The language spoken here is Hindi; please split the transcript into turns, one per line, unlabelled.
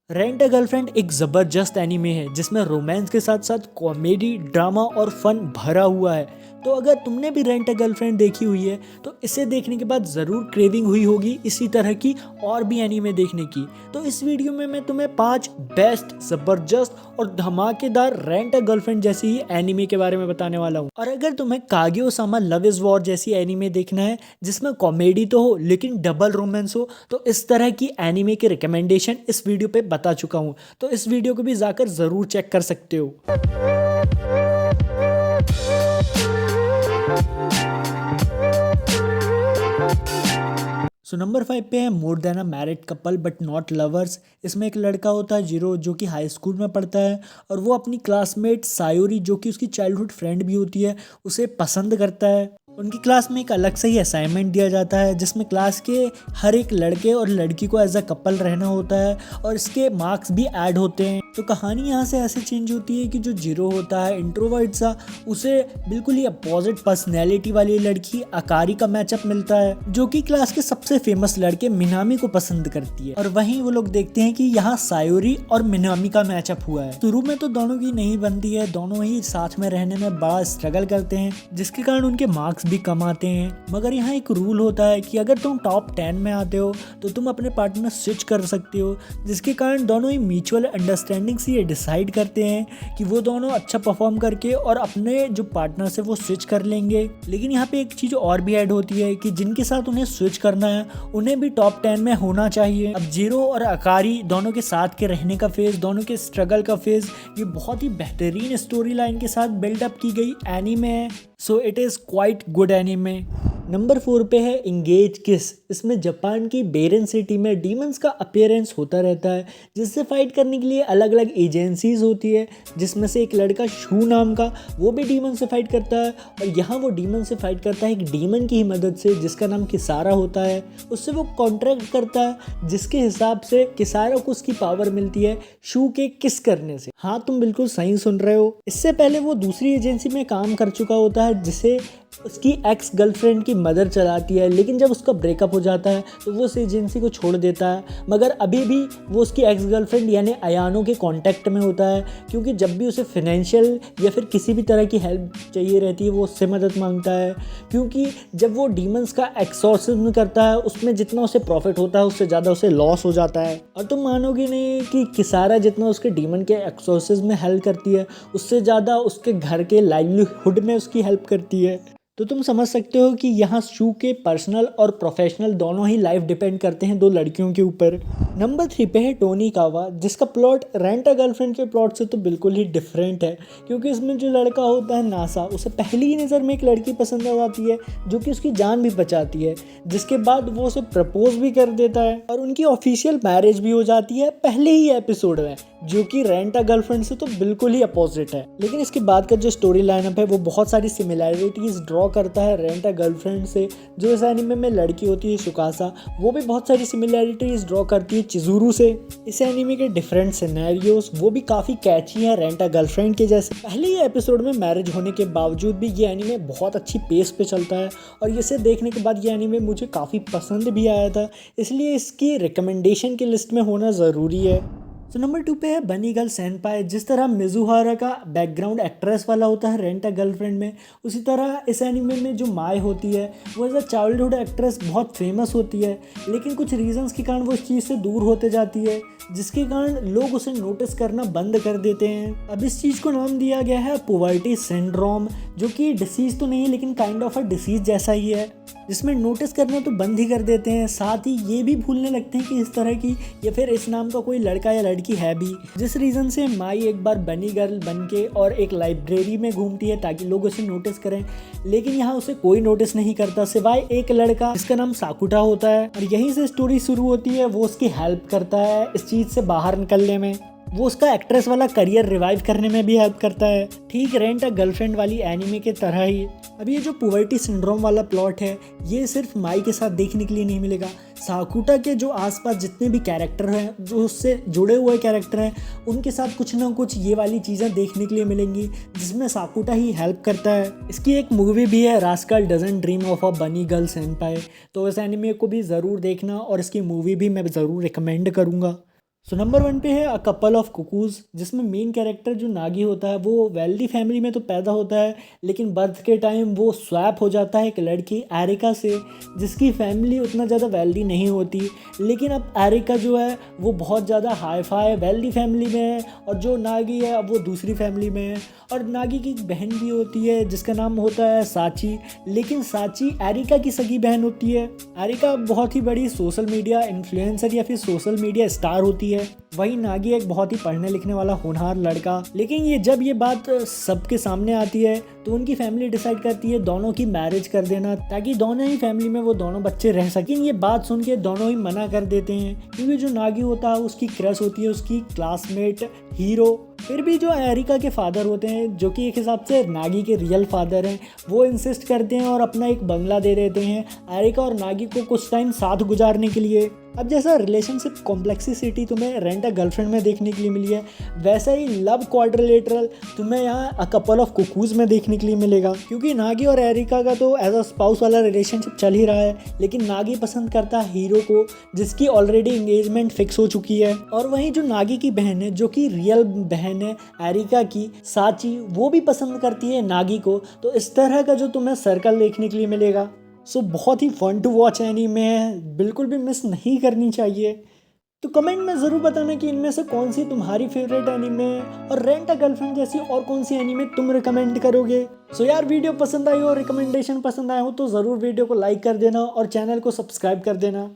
रेंट अ गर्लफ्रेंड एक ज़बरदस्त एनीमे है जिसमें रोमांस के साथ साथ कॉमेडी, ड्रामा और फन भरा हुआ है। तो अगर तुमने भी रेंट अ गर्लफ्रेंड देखी हुई है तो इसे देखने के बाद ज़रूर क्रेविंग हुई होगी इसी तरह की और भी एनीमे देखने की। तो इस वीडियो में मैं तुम्हें 5 बेस्ट, ज़बरदस्त और धमाकेदार रेंट अ गर्लफ्रेंड जैसी ही एनीमे के बारे में बताने वाला हूँ। और अगर तुम्हें कागुया-सामा लव इज़ वॉर जैसी एनीमे देखना है जिसमें कॉमेडी तो हो लेकिन डबल रोमांस हो, तो इस तरह की एनीमे की रिकमेंडेशन इस वीडियो पे बता चुका हूँ। तो इस वीडियो को भी जाकर ज़रूर चेक कर सकते हो। सो नंबर 5 पे है more than a married couple but not lovers. इसमें एक लड़का होता है जीरो जो कि हाई स्कूल में पढ़ता है और वो अपनी क्लासमेट सायोरी जो कि उसकी चाइल्डहुड फ्रेंड भी होती है उसे पसंद करता है। उनकी क्लास में एक अलग से ही असाइनमेंट दिया जाता है जिसमें क्लास के हर एक लड़के और लड़की को एज अ कपल रहना होता है और इसके मार्क्स भी ऐड होते हैं। तो कहानी यहाँ से ऐसे चेंज होती है कि जो जीरो होता है इंट्रोवर्ट सा, उसे बिल्कुल ही अपोजिट पर्सनैलिटी वाली लड़की अकारी का मैचअप मिलता है जो कि क्लास के सबसे फेमस लड़के मिनामी को पसंद करती है। और वहीं वो लोग देखते हैं कि यहाँ सायोरी और मिनामी का मैचअप हुआ है। शुरू में तो दोनों की नहीं बनती है, दोनों ही साथ में रहने में बड़ा स्ट्रगल करते हैं जिसके कारण उनके मार्क्स भी कम आते हैं। मगर यहाँ एक रूल होता है कि अगर तुम टॉप 10 में आते हो तो तुम अपने पार्टनर स्विच कर सकते हो, जिसके कारण दोनों ही म्यूचुअल अंडरस्टैंडिंग से ये डिसाइड करते हैं कि वो दोनों अच्छा परफॉर्म करके और अपने जो पार्टनर से वो स्विच कर लेंगे। लेकिन यहाँ पे एक चीज और भी ऐड होती है कि जिनके साथ उन्हें स्विच करना है उन्हें भी टॉप 10 में होना चाहिए। अब जीरो और अकारी दोनों के साथ के रहने का फेज, दोनों के स्ट्रगल का फेज, ये बहुत ही बेहतरीन स्टोरी लाइन के साथ बिल्डअप की गई एनीमे है। So it is quite good anime. Number 4 पे है इंगेज किस। इसमें जापान की बेरन सिटी में डीमंस का अपीयरेंस होता रहता है जिससे फाइट करने के लिए अलग अलग एजेंसीज होती है, जिसमें से एक लड़का शू नाम का वो भी डीमन से फाइट करता है। और यहाँ वो डीमन से फाइट करता है एक डीमन की ही मदद से जिसका नाम किसारा होता है। उससे वो कॉन्ट्रैक्ट करता है जिसके हिसाब से किसारा को उसकी पावर मिलती है शू के किस करने से। हाँ, तुम बिल्कुल सही सुन रहे हो। इससे पहले वो दूसरी एजेंसी में काम कर चुका होता है जिसे उसकी एक्स गर्लफ्रेंड की मदर चलाती है, लेकिन जब उसका ब्रेकअप हो जाता है तो वो उस एजेंसी को छोड़ देता है। मगर अभी भी वो उसकी एक्स गर्लफ्रेंड यानी अयानो के कांटेक्ट में होता है, क्योंकि जब भी उसे फाइनेंशियल या फिर किसी भी तरह की हेल्प चाहिए रहती है वो उससे मदद मांगता है। क्योंकि जब वो डीमंस का एक्सॉर्सिज्म करता है उसमें जितना उसे प्रॉफिट होता है उससे ज़्यादा उसे लॉस हो जाता है। और तुम मानोगे नहीं कि किसारा जितना उसके डीमन के एक्सॉर्सिज्म में हेल्प करती है उससे ज़्यादा उसके घर के लाइवलीहुड में उसकी हेल्प करती है। तो तुम समझ सकते हो कि यहाँ शू के पर्सनल और प्रोफेशनल दोनों ही लाइफ डिपेंड करते हैं दो लड़कियों के ऊपर। नंबर 3 पे है टोनी कावा, जिसका प्लॉट रेंट अ गर्लफ्रेंड के प्लॉट से तो बिल्कुल ही डिफरेंट है। क्योंकि इसमें जो लड़का होता है नासा, उसे पहली ही नज़र में एक लड़की पसंद आ जाती है जो कि उसकी जान भी बचाती है, जिसके बाद वो उसे प्रपोज भी कर देता है और उनकी ऑफिशियल मैरिज भी हो जाती है पहले ही एपिसोड में, जो कि रेंट अ गर्लफ्रेंड से तो बिल्कुल ही अपोजिट है। लेकिन इसके बाद का जो स्टोरी लाइनअप है वो बहुत सारी सिमिलैरिटीज ड्रॉ करता है रेंट अ गर्लफ्रेंड से। जो इस एनीमे में लड़की होती है सुकासा, वो भी बहुत सारी सिमिलैरिटीज ड्रॉ करती है चिजुरू से। इस एनीमे के डिफरेंट सिनेरियोस वो भी काफ़ी कैची हैं रेंट अ गर्लफ्रेंड के जैसे। पहले ही एपिसोड में मैरिज होने के बावजूद भी ये एनीमे बहुत अच्छी पेस पे चलता है और इसे देखने के बाद ये एनीमे मुझे काफ़ी पसंद भी आया था, इसलिए इसकी रिकमेंडेशन की लिस्ट में होना ज़रूरी है। तो नंबर 2 पे है बनी गर्ल सेनपाई। जिस तरह मिजुहारा का बैकग्राउंड एक्ट्रेस वाला होता है रेंट अ गर्लफ्रेंड में, उसी तरह इस एनिमे में जो माई होती है वो एज अ चाइल्डहुड एक्ट्रेस बहुत फेमस होती है, लेकिन कुछ रीजंस के कारण वो इस चीज़ से दूर होते जाती है, जिसके कारण लोग उसे नोटिस करना बंद कर देते हैं। अब इस चीज़ को नाम दिया गया है पोवर्टी सिंड्रोम, जो कि डिसीज़ तो नहीं है लेकिन काइंड ऑफ अ डिसीज़ जैसा ही है, जिसमें नोटिस करना तो बंद ही कर देते हैं, साथ ही ये भी भूलने लगते हैं कि इस तरह की या फिर इस नाम का कोई लड़का या लड़की है भी। जिस रीज़न से माई एक बार बनी गर्ल बन के और एक लाइब्रेरी में घूमती है ताकि लोग उसे नोटिस करें, लेकिन यहाँ उसे कोई नोटिस नहीं करता सिवाय एक लड़का जिसका नाम साकुटा होता है। और यहीं से स्टोरी शुरू होती है। वो उसकी हेल्प करता है इस चीज़ से बाहर निकलने में, वो उसका एक्ट्रेस वाला करियर रिवाइव करने में भी हेल्प करता है, ठीक रेंट अ गर्लफ्रेंड वाली एनीमे के तरह ही। अब ये जो पुवर्टी सिंड्रोम वाला प्लॉट है ये सिर्फ माई के साथ देखने के लिए नहीं मिलेगा, साकुटा के जो आसपास जितने भी कैरेक्टर हैं, जो उससे जुड़े हुए कैरेक्टर हैं, उनके साथ कुछ ना कुछ ये वाली चीज़ें देखने के लिए मिलेंगी जिसमें साकुटा ही हेल्प करता है। इसकी एक मूवी भी है, rascal doesn't dream of a बनी गर्ल सेनपाई, तो इस एनीमे को भी ज़रूर देखना और इसकी मूवी भी मैं ज़रूर रिकमेंड करूँगा। सो नंबर 1 पे है अ कपल ऑफ कुकूज़, जिसमें मेन कैरेक्टर जो नागी होता है वो वेल्दी फैमिली में तो पैदा होता है, लेकिन बर्थ के टाइम वो स्वैप हो जाता है एक लड़की एरिका से, जिसकी फैमिली उतना ज़्यादा वेल्दी नहीं होती। लेकिन अब एरिका जो है वो बहुत ज़्यादा हाई फाई वेल्दी फैमिली में है, और जो नागी है अब वो दूसरी फैमिली में है। और नागी की एक बहन भी होती है जिसका नाम होता है साची, लेकिन साची एरिका की सगी बहन होती है। एरिका बहुत ही बड़ी सोशल मीडिया इन्फ्लुएंसर या फिर सोशल मीडिया स्टार होती है, वही नागी एक बहुत ही पढ़ने लिखने वाला होनहार लड़का। लेकिन जब ये बात सबके सामने आती है तो उनकी फैमिली डिसाइड करती है दोनों की मैरिज कर देना, ताकि दोनों ही फैमिली में वो दोनों बच्चे रह सकें। ये बात सुन के दोनों ही मना कर देते हैं, क्योंकि जो नागी होता है उसकी क्रश होती है उसकी क्लासमेट हीरो। फिर भी जो एरिका के फादर होते हैं, जो कि एक हिसाब से नागी के रियल फादर हैं, वो इंसिस्ट करते हैं और अपना एक बंगला दे देते हैं एरिका और नागी को कुछ टाइम साथ गुजारने के लिए। अब जैसा रिलेशनशिप कॉम्प्लेक्सिसिटी तुम्हें रेंट अ गर्लफ्रेंड में देखने के लिए मिली है, वैसा ही लव क्वाड्रिलेटरल तुम्हें यहाँ अ कपल ऑफ कुकूज में देखने के लिए मिलेगा। क्योंकि नागी और एरिका का तो एज अ स्पाउस वाला रिलेशनशिप चल ही रहा है, लेकिन नागी पसंद करता है हीरो को, जिसकी ऑलरेडी एंगेजमेंट फिक्स हो चुकी है। और वहीं जो नागी की बहन है, जो कि रियल बहन है एरिका की, साची, वो भी पसंद करती है नागी को। तो इस तरह का जो तुम्हें सर्कल देखने के लिए मिलेगा। सो बहुत ही फन टू वॉच एनीमे है, बिल्कुल भी मिस नहीं करनी चाहिए। तो कमेंट में ज़रूर बताना कि इनमें से कौन सी तुम्हारी फेवरेट एनीमे है, और रेंट अ गर्लफ्रेंड जैसी और कौन सी एनीमे तुम रिकमेंड करोगे। सो यार, वीडियो पसंद आई हो, रिकमेंडेशन पसंद आया हो तो ज़रूर वीडियो को लाइक कर देना और चैनल को सब्सक्राइब कर देना।